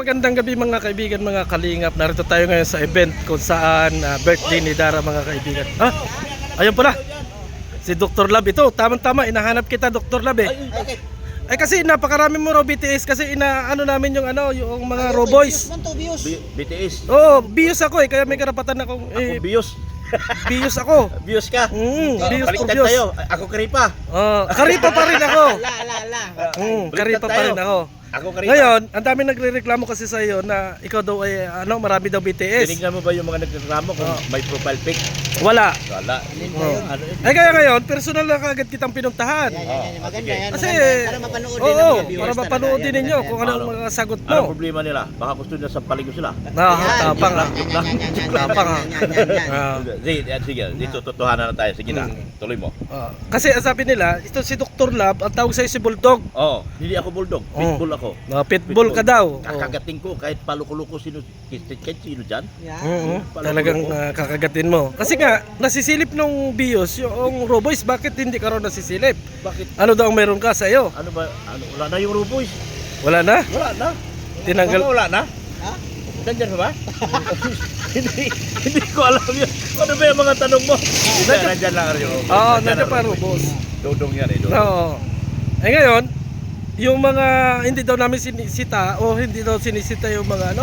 Magandang gabi mga kaibigan, mga kalingap. Narito tayo ngayon sa event kung saan birthday ni Dara mga kaibigan. Ayun pala. Si Dr. Lab ito. Tama-tama, inahanap kita Dr. Lab eh. Ay kasi napakarami mo raw BTS kasi inaano namin yung yung mga raw boys. BTS. Oo, bios ako eh kaya may karapatan akong Bios. bios ako. Bios ka. Bios por Baliktad bios. tayo. Ako Karipa. Karipa pa rin ako. La. Karipa pa rin ako. Ako Karipa. Ngayon, ang dami nagrereklamo kasi sa iyo na ikaw daw ay marami daw BTS. Tinignan mo ba yung mga nagreklamo kung may profile pic? Wala. Wala. Ano yun? Ay kaya ngayon, personal na kagad kitang pinuntahan. Maganda sige. yan. Kasi, Para mapanood din ng mga viewers. para mapanood din ninyo kung ano ang mga sagot Anong mo. problema nila? Baka gusto nila sampalin ko sila. Tapang ha. Tapang ha. Sige, dito totohanan na tayo. Sige na, tuloy mo. Kasi ang sabi nila, ito si Dr. Lab, ang tawag sa'yo si Bulldog. Oo, hindi ako bulldog. Pitbull ako. Pitbull ka daw. Kakagating ko kahit paluko-luko sino dyan. Talagang kakagatin mo. Kasi nga, nasisilip nung bios, yung raw boys, bakit hindi ka raw nasisilip? Bakit? Ano daw ang meron ka sa'yo? Ano ba? Wala na yung Ruboys. Wala na? Wala na. Tinanggal. Wala na? Ha? Nandyan ba? hindi ko alam yun. Ano ba yung mga tanong mo? Nandyan lang rin. Oo, nandiyan pa raw boss. Dodong yan eh. Dodong. Oo. Eh ngayon, yung mga hindi daw namin sinisita o hindi daw sinisita yung mga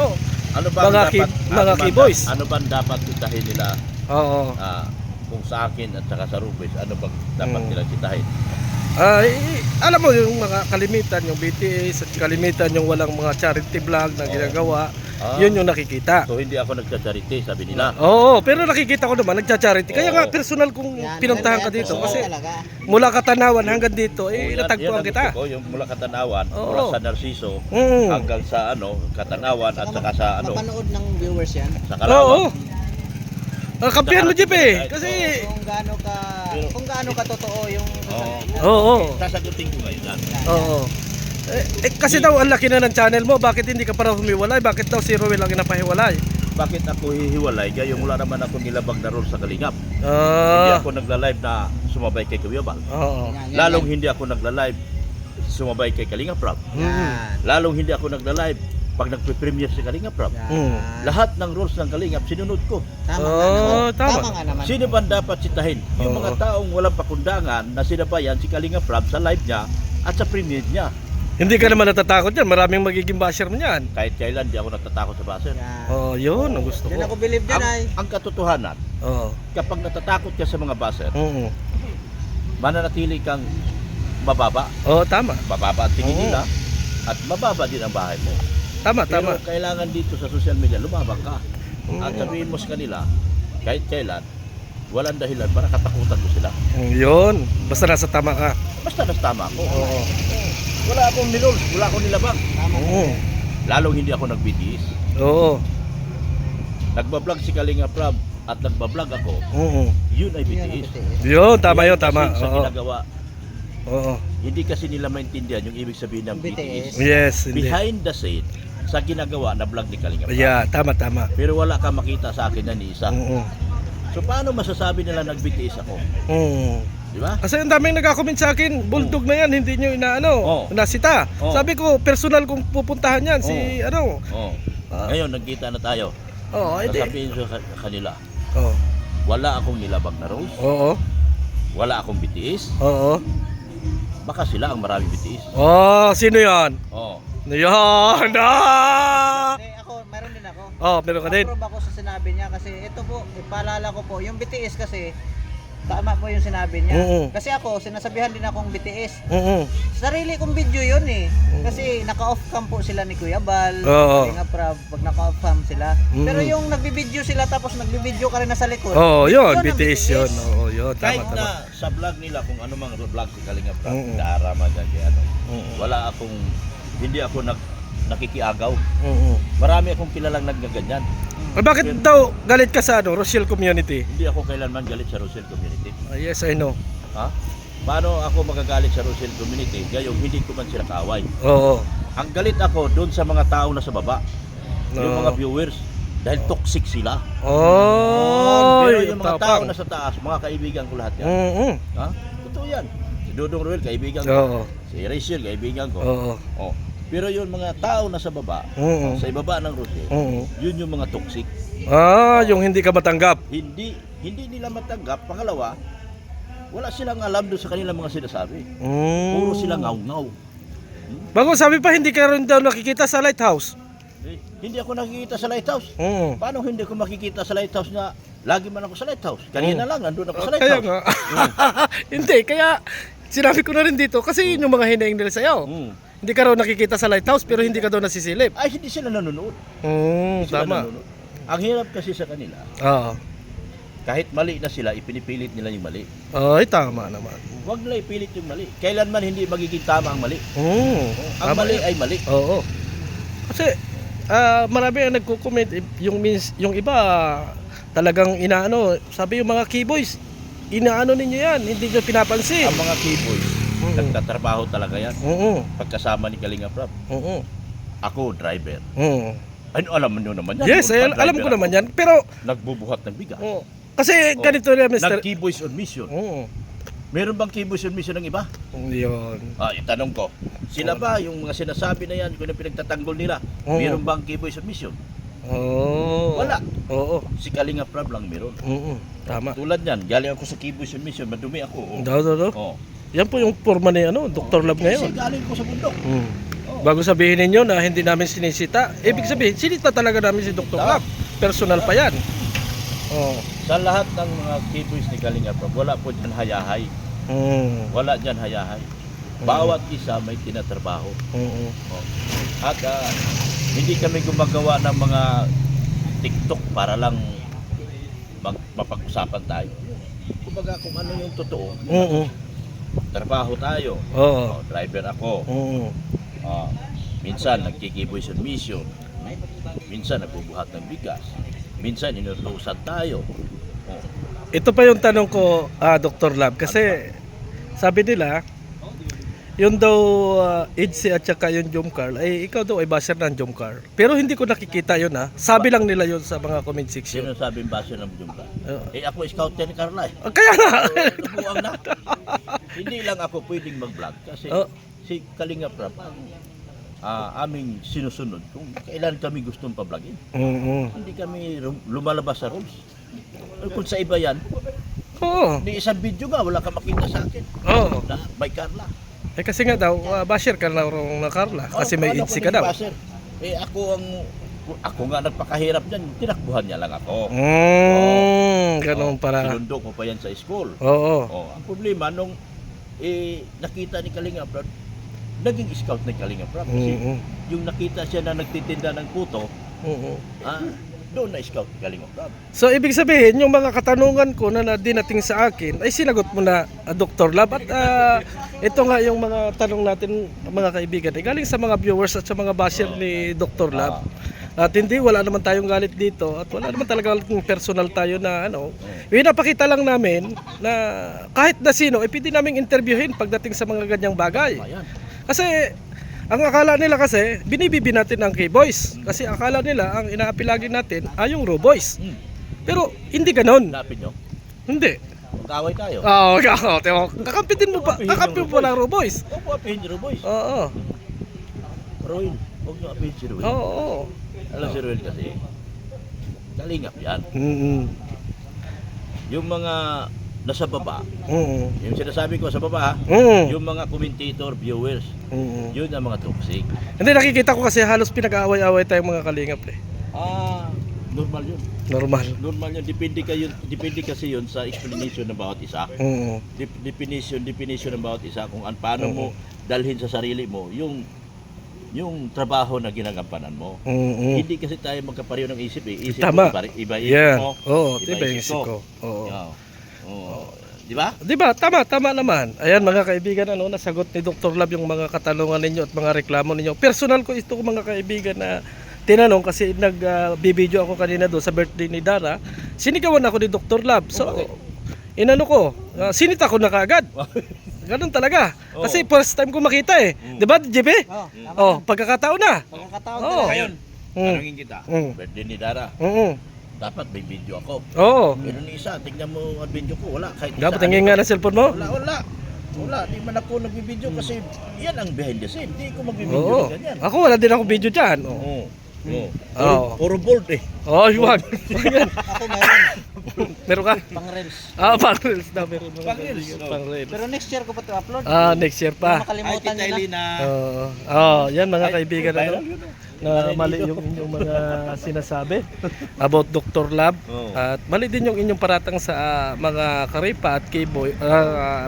Ano ba mga keyboys. Ano ba dapat sitahin nila Oo. kung sa akin at saka sa Ruboys? Ano ba dapat nila sitahin? Alam mo yung mga kalimitan, yung BTS at kalimitan yung walang mga charity vlog na ginagawa, yun yung nakikita. So hindi ako nagcha-charity, sabi nila. Oo, pero nakikita ko naman nagcha-charity. Kaya nga personal kung pinuntahan ka dito kasi mula Katanawan hanggang dito natagpuan kita. Yung mula Katanawan, Oo. mula sa Narciso hanggang sa Katanawan at saka sa Mapanood ng viewers yan. sa Kalawang. Oo. Kampihan mo Jeep eh. Kasi Kung gaano ka totoo yung Oo. Sasagutin ko ngayon yan. Oo. Kasi daw ang laki na ng channel mo, bakit hindi ka para humiwalay? Bakit daw si Roel ang napahiwalay? Bakit ako hihiwalay? Kaya wala naman ako nilabag na role sa Kalingap. Hindi ako nagla-live na sumabay kay Kuya Bal. Oo. Lalong hindi ako nagla-live sumabay kay Kalingap Rob. Lalong hindi ako nagla-live pag nagpe-premiere si Kalingap Rob. Lahat ng roles ng Kalingap sinunod ko. Tama. Tama nga naman. Sino ba dapat sitahin? Yung mga taong walang pakundangan na sinabayan si Kalingap Rob sa live niya at sa premiere niya. Hindi ka naman natatakot yan, maraming magiging basher mo yan. Kahit kailan di ako natatakot sa buzzer. Yun ang gusto Yan ako ko. believe din ay. Ang katotohanan, Oo. kapag natatakot ka sa mga buzzer, Oo. mananatili kang mababa. Tama. Mababa ang tingin nila at mababa din ang bahay mo. Tama. Pero kailangan dito sa social media, lumabang ka. At sabihin mo sa kanila, kahit kailan, walang dahilan para katakutan mo sila. Yun. Basta nasa tama ka. Basta tama ako. Oo. Wala akong nilols, wala akong nilabang. Oo. Lalong hindi ako nag-BTS. Oo. Nagbablog si Kalingap Rob at nagbablog ako, Oo. yun ay BTS. Yun, tama yun, tama. Kasi sa Oo. ginagawa, Oo. hindi kasi nila maintindihan yung ibig sabihin ng BTS. Yes, hindi. Behind the scene, sa ginagawa na vlog ni Kalingap Rob. Yeah, tama. Pero wala kang makita sa akin na ni isa. Oo. So paano masasabi nila nag-BTS ako? Oo. Di ba? Kasi ang daming nagko-comment sa akin, Bulldog na yan, hindi nyo nasita. Sabi ko, personal kong pupuntahan yan, si Ngayon, nagkita na tayo. hindi. Sasabihin ko sa kanila, Oo. wala akong nilabag na rose, Oo. wala akong BTS, Oo. baka sila ang maraming BTS. Sino yan? Yan! Ako, meron din ako. Meron ka din. Approve ako sa sinabi niya kasi ito po, ipaalala ko po, yung BTS kasi tama po yung sinabi niya. Kasi ako, sinasabihan din akong BTS. Sarili kong video yun eh. Kasi naka-off cam po sila ni Kuya Bal. Nga pag naka-off cam sila. Pero yung nagbibideo sila tapos nagbibideo ka rin na sa likod. Yun, ang BTS yun. Yun, Kahit tama. na sa vlog nila, kung ano mang vlog si Kalingap Rob, kaarama dyan kay wala akong, hindi ako nakikiagaw. Marami akong kilalang naggaganyan. Bakit daw galit ka sa Rochelle community? Hindi ako kailanman galit sa Rochelle community. Yes, I know. Ha? Paano ako magagalit sa Rochelle community gayong hindi ko man sila kaaway? Oo. Ang galit ako doon sa mga tao na sa baba. Yung mga viewers. Dahil toxic sila. Pero yung mga tao na sa taas, mga kaibigan ko lahat yan. Ha? Totoo yan. Si Dodong Roel, kaibigan ko. Si Rachel, kaibigan ko. Pero yung mga tao na sa baba, Oo. sa ibaba ng Rosel, Oo. yun yung mga toxic. Yung hindi ka matanggap. Hindi nila matanggap. Pangalawa, wala silang alam doon sa kanilang mga sinasabi. Puro sila ngaw-ngaw. Bago sabi pa, hindi ka rin daw nakikita sa lighthouse. Hindi ako nakikita sa lighthouse. Oo. Paano hindi ko makikita sa lighthouse na lagi man ako sa lighthouse? Kanina lang, nandun ako sa Kaya lighthouse. nga. Hindi, kaya sinabi ko na rin dito, kasi yun yung mga hinaing nila sa'yo. Hindi ka raw nakikita sa lighthouse, pero hindi ka daw nasisilip. Ay, hindi sila nanonood. Hindi sila Tama. nanonood. Ang hirap kasi sa kanila, Oo. kahit mali na sila, ipinipilit nila yung mali. Ay, tama naman. Huwag nila ipilit yung mali. Kailanman hindi magiging tama ang mali. Ang Tama mali yun. ay mali. Oo. Kasi marami ang nagko-comment, yung iba talagang inaano, sabi yung mga keyboys, inaano ninyo yan, hindi nyo pinapansin. Ang mga keyboys, nagtatrabaho talaga yan. Oo. Pagkasama ni Kalinga Prab. Oo. Ako, driver. Oo. Ano, alam mo naman yan. Yes, Kung alam ko driver naman ako, yan, pero Nagbubuhat ng bigas. kasi ganito na, Mr. Nag-keyboys on mission. Oo. Meron bang keyboys on mission ng iba? Yun. Itanong ko. Sila ba, yung mga sinasabi na yan, kung yung pinagtatanggol nila, Oo. meron bang keyboys on mission? Wala. Oo. Si Kalinga Prab lang meron. Tama. Tulad yan, galing ako sa keyboys on mission, madumi ako. Daw. Oh. Yan po yung forma ni Dr. Love Kasi ngayon. galing ko sa bundok. Bago sabihin ninyo na hindi namin sinisita, ibig sabihin, sinita talaga namin si Dr. Love. Personal pa yan. Sa lahat ng mga keyboys ni Kalinga Prab, wala po dyan hayahay. Wala dyan hayahay. Bawat isa may tinatrabaho. At hindi kami gumagawa ng mga TikTok para lang mapag-usapan tayo. Kumbaga kung ano yung totoo, trabaho tayo. Driver ako. Minsan nagkikiboys on mission. Minsan nagbubuhat ng bigas. Minsan inutusan tayo. Ito pa yung tanong ko, Dr. Love, kasi sabi nila, yun daw Idsi at saka yung Jomcar, ay ikaw daw ay basher ng Jomcar. Pero hindi ko nakikita yun Sabi lang nila yun sa mga comment section. Sino sabing base ng Jumpa? Ako scouter ni Carla. Kaya nga. Nabuang na. Hindi lang ako pwedeng mag-vlog kasi si Kalinga Prab aming sinusunod kung kailan kami gustong pa-vlogin. Hindi kami lumalabas sa rules. Kung sa iba yan, di isang video nga, wala ka makita sa akin. Na by Carla. Kasi nga daw, basher ka na ng Carla. Kasi may Idsi ka daw. Ako nga nagpakahirap dyan, tinakbuhan niya lang ako. Ganun para. Sinundo ko pa yan sa school. Ang problema, nung nakita ni Kalinga Prab, naging scout ni Kalinga Prab. Kasi yung nakita siya na nagtitinda ng puto, doon na scout ni Kalinga Prab. So ibig sabihin, yung mga katanungan ko na dinating sa akin, ay sinagot mo na, Dr. Love. At ito nga yung mga tanong natin, mga kaibigan, galing sa mga viewers at sa mga basher ni Dr. Love. At hindi, wala naman tayong galit dito at wala naman talaga personal tayo na pinapakita lang namin na kahit na sino, pwede namin interviewin pagdating sa mga ganyang bagay. Kasi ang akala nila kasi, binibibi natin ang K-Boys. Kasi akala nila, ang inaapilagi natin ay yung Raw Boys. Pero hindi ganon. Napin nyo? Hindi. Mag-away tayo. Kakampitin mo pa. Kakampi mo pa ng Raw Boys. Huwag mo apihin si Ruboy. Roy, huwag nyo apihin si Roy. Alam si Roy kasi, kalingap yan. Yung mga nasa baba, yung sinasabi ko sa baba, yung mga commentator, viewers, yun ang mga toxic. Hindi, nakikita ko kasi halos pinag-aaway-aaway tayong mga kalingap Normal yun. Normal yun. Depende kasi yun sa explanation ng bawat isa. Definition ng bawat isa kung paano mo dalhin sa sarili mo yung trabaho na ginagampanan mo. Hindi kasi tayo magkapareho ng isip Isip Tama. mo, iba isip mo. Iba isip ko. Di ba? Di ba? Tama naman. Ayan mga kaibigan, nasagot ni Dr. Love yung mga katanungan ninyo at mga reklamo ninyo. Personal ko ito mga kaibigan na tinanong kasi nagbibideo ako kanina doon sa birthday ni Dara. Sinigawan ako ni Dr. Love. So, inano ko, sinita ko na kaagad. Ganun talaga. Kasi first time ko makita Di ba, JB? Pagkakataon na. Pagkakataon Ngayon, tanungin kita, birthday ni Dara. Dapat may video ako. Pero ni isa, tignan mo ang video ko, wala. Kahit Dapat tingin nga na cellphone mo? Wala. Wala, di man ako nagbibideo kasi yan ang behind the scene. Hindi ko magbibideo Oo. ng ganyan. Ako wala din ako video dyan. Oo. Oo. Oo. Oo. Puro bold eh. Oh, wag. Ako meron. Meron ka? Pang reels. Pang reels na meron. Pang reels, Pang reels. Pero next year ko pa ito upload. Next year Baka pa. makalimutan nyo na. Yan mga kaibigan viral ano. yun, oh. Na mali yung inyong mga sinasabi about Dr. Lab Oo. at mali din yung inyong paratang sa mga Karipa at K-boy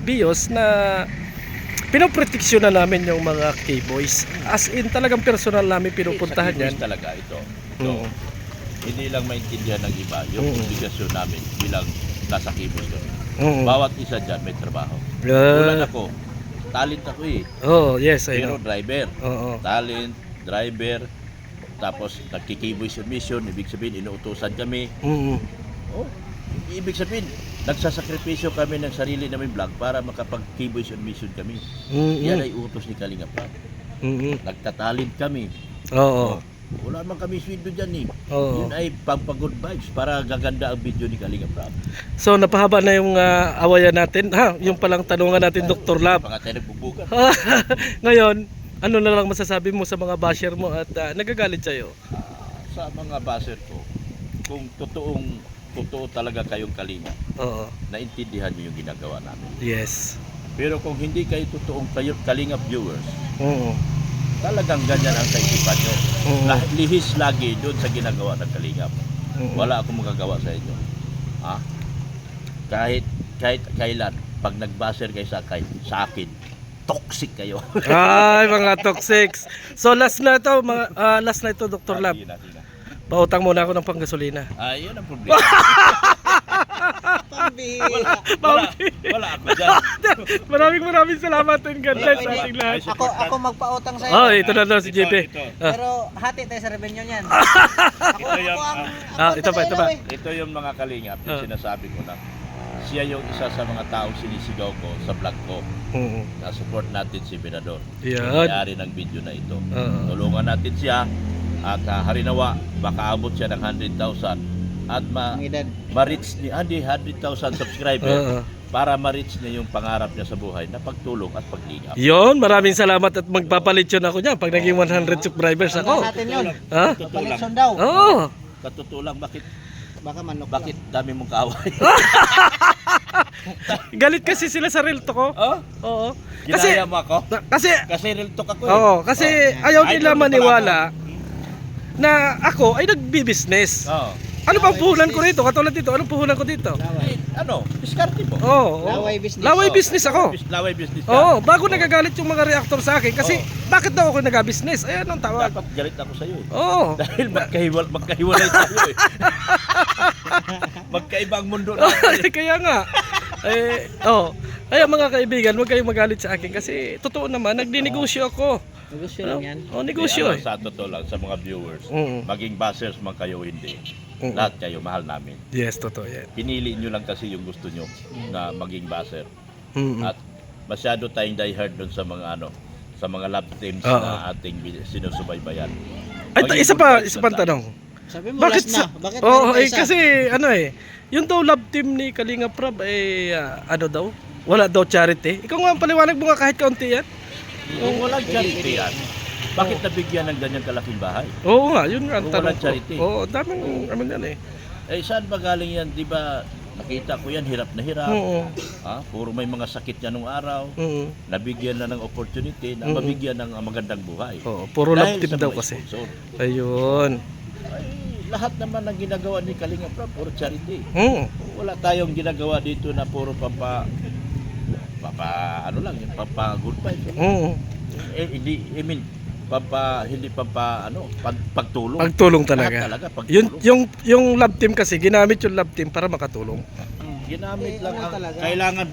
Bios na pinoproteksyonan namin yung mga K-boys. As in talagang personal namin pinupuntahan Sa yan. Kibis talaga ito. Oo. Hindi lang maintindihan ng iba yung obligasyon namin bilang nasa Kibis kami. Oo. Bawat isa dyan may trabaho. Ah. Tulad ako, talent ako eh. Oh, yes, I Pero know. driver. Oo. Talent, driver, tapos nagkikiboy sa mission, ibig sabihin inuutosan kami. Oo. Oh, ibig sabihin, nagsasakripisyo kami ng sarili namin vlog para makapag-kiboy sa mission kami. Yan ay utos ni Kalinga Prab. Nagtatalent kami. Oo. Wala man kami sweldo dyan eh. Oo. Yun ay pang-good vibes para gaganda ang video ni Kalinga Prab. So napahaba na yung awayan natin. Yung palang tanungan natin Dr. Lab. Mga tayo nagbubugan. Ngayon, ano na lang masasabi mo sa mga basher mo at nagagalit sa'yo? Sa mga baser ko, kung totoo talaga kayong Kalinga, Oo. naintindihan niyo yung ginagawa namin. Yes. Pero kung hindi kayo totoong Kalinga viewers, Oo. talagang ganyan ang kaisipan nyo. Oo. Lihis lagi doon sa ginagawa ng Kalingap. Oo. Wala akong magagawa sa inyo. Ha? Kahit kailan, pag nagbaser kayo sa akin, toxic kayo. Ay, mga toxics. So last na ito, last na ito, Dr. Lab. Sige na. Pautang muna ako ng panggasolina. Yun ang problema. Pambihira. Wala ako dyan. Maraming salamat and God bless sa ating lahat. Ako magpautang sa'yo. Oh, ito na daw si JP. Ito. Pero hati tayo sa revenue niyan. Ito pa. Ito yung mga Kalingap, yung sinasabi ko na siya yung isa sa mga taong sinisigaw ko sa vlog ko. Oo. Na support natin si Benador. Yan. May-ari ng video na ito. Tulungan natin siya at harinawa, baka abot siya ng 100,000 at Ang edad. ma-reach niya, 100,000 subscriber para ma-reach niya yung pangarap niya sa buhay na pagtulong at paglingap. Yon, maraming salamat at magpapalit yun ako niyan pag naging 100 subscribers ako. Natin yun. Ha? Palikson daw. Oo. Katutulang, Baka manok bakit dami mong kaaway? Galit kasi sila sa real talk ko. Oo. Kasi Ginaya mo ako? kasi Real talk ako eh. oo, kasi ayaw nila Idol mo pala maniwala na ako ay nagbi-business. Oo. Ano bang puhunan ko rito? Katulad dito, anong puhunan ko dito? Diskarte mo. Oo. Laway business. Laway business ako. Laway business ka. Oo, bago nagagalit yung mga reactor sa akin kasi bakit daw ako nag-business? Ayan ang tawag. Dapat galit ako sa iyo eh. Oo. Dahil magkahiwalay tayo eh. Magkaibang mundo natin. Kaya nga. Ay mga kaibigan, huwag kayong magalit sa akin kasi totoo naman, nagdinegosyo ako. Negosyo lang yan. Negosyo eh. Sa totoo lang, sa mga viewers, maging bashers man kayo hindi, lahat kayo mahal namin. Yes, totoo yan. Pinili nyo lang kasi yung gusto nyo na maging basher. Mm. At masyado tayong diehard doon sa mga sa mga lab teams na ating sinusubaybayan. Ay, isa pang tanong. Sabi mo Bakit last na. sa Bakit Oo, meron pa isa? kasi yung daw love team ni Kalinga Prab daw? Wala daw charity. Ikaw nga paliwanag mo nga kahit kaunti yan. Kung walang charity yan, bakit nabigyan ng ganyang kalaking bahay? Oo nga, yun nga ang Kung tanong walang ko. charity. Oo, daming yan eh. Saan ba galing yan? Di ba nakita ko yan, hirap na hirap. Oo. Puro may mga sakit yan nung araw. Oo. Nabigyan na ng opportunity na mabigyan ng magandang buhay. Oo, puro love Dahil team sa daw mga kasi. sponsor. Ayun. Ay, lahat naman ng ginagawa ni Kalinga Prab, puro charity. Oo. Wala tayong ginagawa dito na puro pampa good vibes. Oo. Hindi pagtulong. Pagtulong talaga. Lahat talaga, pagtulong. Yung love team kasi ginamit yung love team para makatulong. Ginamit lang ano talaga? kailangan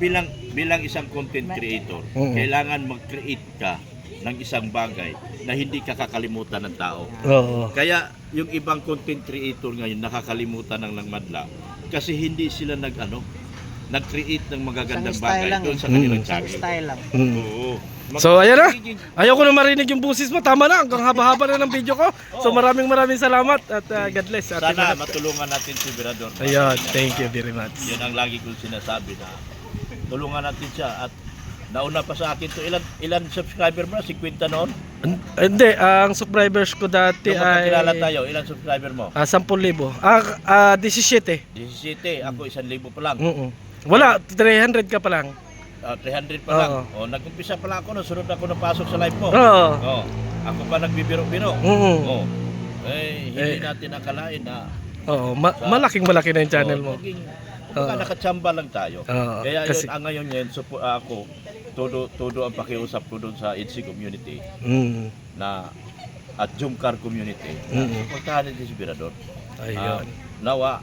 bilang isang content creator, kailangan mag-create ka ng isang bagay na hindi ka kakalimutan ng tao. Oo. Kaya yung ibang content creator ngayon nakakalimutan ng madla kasi hindi sila nag-create ng magagandang Isang style bagay lang doon eh. sa kanilang Isang channel. style lang. Oo. So ayan na. Ayoko na marinig yung busis mo. Tama na. Hanggang haba-haba na ng video ko. So maraming salamat at God bless. At Sana matulungan natin si Benador. Ayun. Thank you very much. Yan ang lagi kong sinasabi na tulungan natin siya at Nauna pa sa akin to. Ilan subscriber mo? 50 noon? Hindi, ang subscribers ko dati Nung ay magkakilala tayo, ilan subscriber mo? 10,000. 17. 17. Ako 1,000 pa lang. Wala, 300 ka pa lang. 300 pa lang. Oo. Nag-umpisa pa lang ako, sunod ako napasok sa live mo. Oo. Ako pa nagbibiro-biro. Oo. Hindi natin akalain na Oo, malaki na yung channel mo. Nakatsamba lang tayo. Oo, Kaya kasi- ngayon ako, todo ang pakiusap ko doon sa EDC community na at Jumcar community. Pagkahanin din si Birador. Ayun. Nawa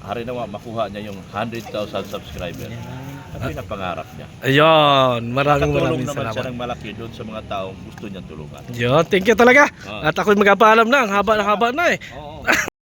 makuha niya yung 100,000 subscriber. At pinapangarap niya. Ayun, maraming Katulong naman siya salamat. ng malaki doon sa mga taong gusto niyang tulungan. Yun, thank you talaga. Oo. At ako'y magpapaalam na, ang haba na eh. Oo.